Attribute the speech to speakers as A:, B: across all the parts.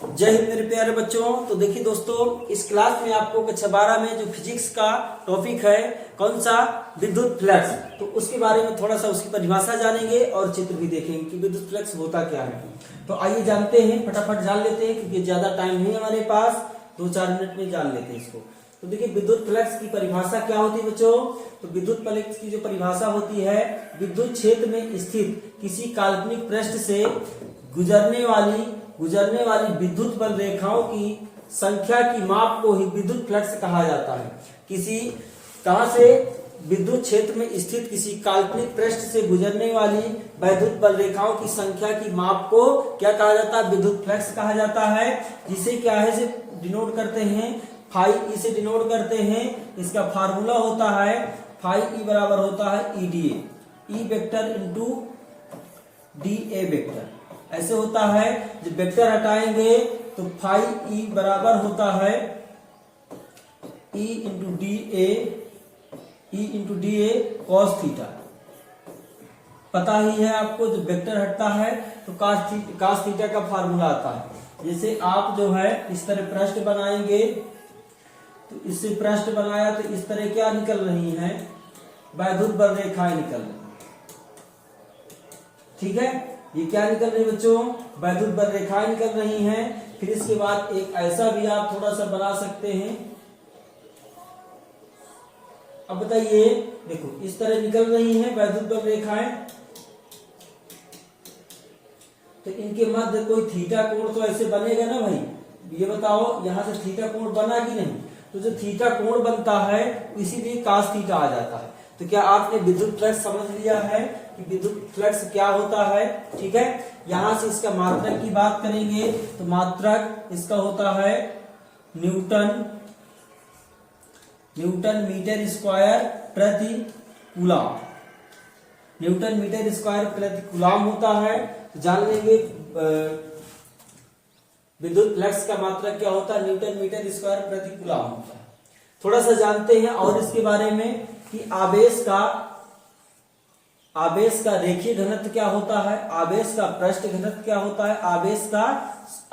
A: जय हिंद मेरे प्यारे बच्चों। तो देखिए दोस्तों, इस क्लास में आपको कक्षा 12 में जो फिजिक्स का टॉपिक है कौन सा, विद्युत फ्लक्स, तो उसके बारे में थोड़ा सा उसकी परिभाषा जानेंगे और चित्र भी देखेंगे कि विद्युत फ्लक्स होता क्या है। तो आइए जानते हैं, फटाफट जान लेते हैं क्योंकि ज्यादा टाइम नहीं है हमारे पास, 2-4 मिनट में जान लेते हैं इसको। तो देखिए विद्युत फ्लक्स की परिभाषा क्या होती है बच्चों। तो विद्युत फ्लक्स की जो परिभाषा होती है, विद्युत क्षेत्र में स्थित किसी काल्पनिक पृष्ठ से गुजरने वाली विद्युत बल रेखाओं की संख्या की माप को ही विद्युत फ्लक्स कहा जाता है। कहां से, विद्युत क्षेत्र में स्थित किसी काल्पनिक पृष्ठ से गुजरने वाली विद्युत बल रेखाओं की संख्या की माप को क्या कहा जाता है, विद्युत फ्लक्स कहा जाता है। जिसे क्या है से डिनोट करते हैं, फाई ई से डिनोट करते हैं। इसका फार्मूला होता है फाई ई बराबर होता है EDA, E vector into D A vector, ऐसे होता है। जब वेक्टर हटाएंगे तो फाई ई बराबर होता है E into D A cos theta. पता ही है आपको, जब वेक्टर हटता है तो कॉस थीटा का फार्मूला आता है। जैसे आप जो है इस तरह पृष्ठ बनाएंगे, तो इससे पृष्ठ बनाया तो इस तरह क्या निकल रही है, विद्युत बल रेखाएं निकल रही, ठीक है। ये क्या निकल रही है बच्चों, विद्युत बल रेखाएं निकल रही हैं। फिर इसके बाद एक ऐसा भी आप थोड़ा सा बना सकते हैं। अब बताइए, देखो इस तरह निकल रही हैं विद्युत बल रेखाएं, तो इनके मध्य कोई थीटा कोण तो ऐसे बनेगा ना भाई। ये बताओ यहां से थीटा कोण बना कि नहीं, तो जो थीटा कोण बनता है इसीलिए cos थीटा आ जाता है। तो क्या आपने विद्युत फ्लक्स समझ लिया है कि विद्युत फ्लक्स क्या होता है, ठीक है। यहां से इसका मात्रक की बात करेंगे तो मात्रक इसका होता है न्यूटन मीटर स्क्वायर प्रति कूलम, न्यूटन मीटर स्क्वायर प्रति कूलम होता है। तो जान लेंगे विद्युत फ्लक्स का मात्रक क्या होता है, न्यूटन मीटर स्क्वायर प्रति कूलम होता है। थोड़ा सा जानते हैं और इसके बारे में कि आवेश का रेखीय घनत्व क्या होता है, आवेश का पृष्ठ घनत्व क्या होता है, आवेश का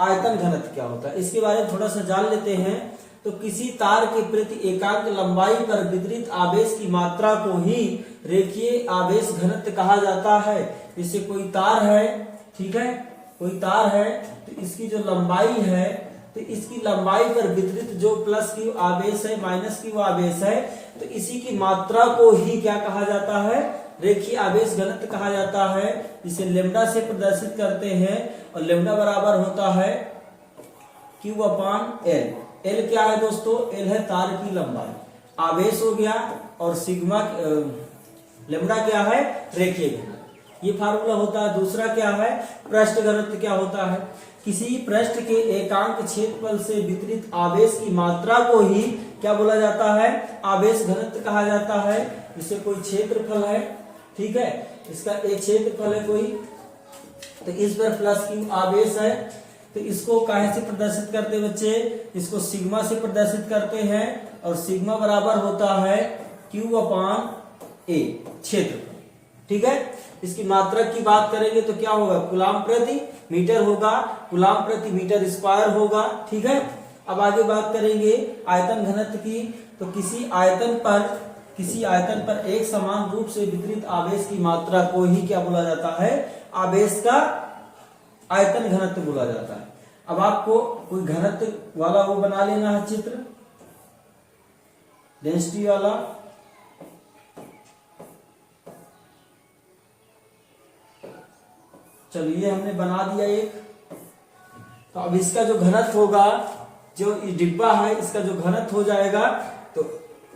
A: आयतन घनत्व क्या होता है, इसके बारे में थोड़ा सा जान लेते हैं। तो किसी तार के प्रति एकांक लंबाई पर वितरित आवेश की मात्रा को ही रेखीय आवेश घनत्व कहा जाता है। जैसे कोई तार है, ठीक है, कोई तार है तो इसकी जो लंबाई है, तो इसकी लंबाई पर वितरित जो प्लस की आवेश है माइनस की वो आवेश है, तो इसी की मात्रा को ही क्या कहा जाता है, रेखीय आवेश घनत्व कहा जाता है। इसे लेम्डा से प्रदर्शित करते हैं और लेम्डा बराबर होता है Q अपॉन L। L क्या है दोस्तों, L है तार की लंबाई, आवेश हो गया, और सिग्मा लेम्डा क्या है, रेखीय घनत्व, ये फार्मूला होता है। दूसरा क्या है, पृष्ठ घनत्व क्या होता है, किसी पृष्ठ के एकांक क्षेत्रफल से वितरित आवेश की मात्रा को ही क्या बोला जाता है, आवेश घनत्व कहा जाता है। जिससे कोई क्षेत्रफल है, ठीक है, इसका एक क्षेत्रफल है कोई, तो इस पर प्लस की आवेश है, तो इसको काहे से प्रदर्शित करते बच्चे, इसको सिग्मा से प्रदर्शित करते हैं, और सिग्मा बराबर होता है Q अपॉन A क्षेत्रफल, ठीक है। इसकी मात्रक की बात करेंगे तो क्या होगा, कूलम प्रति मीटर होगा, कूलम प्रति मीटर स्क्वायर होगा, ठीक है। अब आगे बात करेंगे आयतन घनत्व की। तो किसी आयतन पर एक समान रूप से वितरित आवेश की मात्रा को ही क्या बोला जाता है, आवेश का आयतन घनत्व बोला जाता है। अब आपको कोई घनत्व वाला वो बना लेना है चित्र, डेंसिटी वाला। चलिए हमने बना दिया एक। तो अब इसका जो घनत्व होगा, जो डिब्बा है इसका जो घनत्व हो जाएगा, तो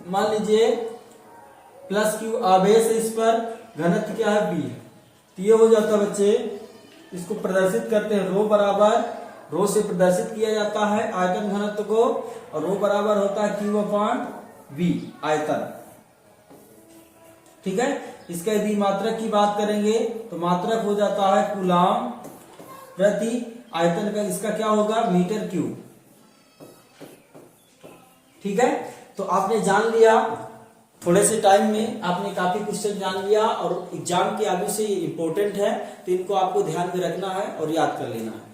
A: मान लीजिए प्लस Q आवेश है, इस पर घनत्व क्या है B, तो ये हो जाता है बच्चे। इसको प्रदर्शित करते हैं रो बराबर, रो से प्रदर्शित किया जाता है आयतन घनत्व को, और रो बराबर होता है Q अपॉन V आयतन, ठीक है। इसका यदि मात्रक की बात करेंगे तो मात्रक हो जाता है कूलम प्रति आयतन का, इसका क्या होगा, मीटर क्यूब, ठीक है। तो आपने जान लिया, थोड़े से टाइम में आपने काफी क्वेश्चन जान लिया, और एग्जाम के आगे से ये इंपॉर्टेंट है, तो इनको आपको ध्यान में रखना है और याद कर लेना है।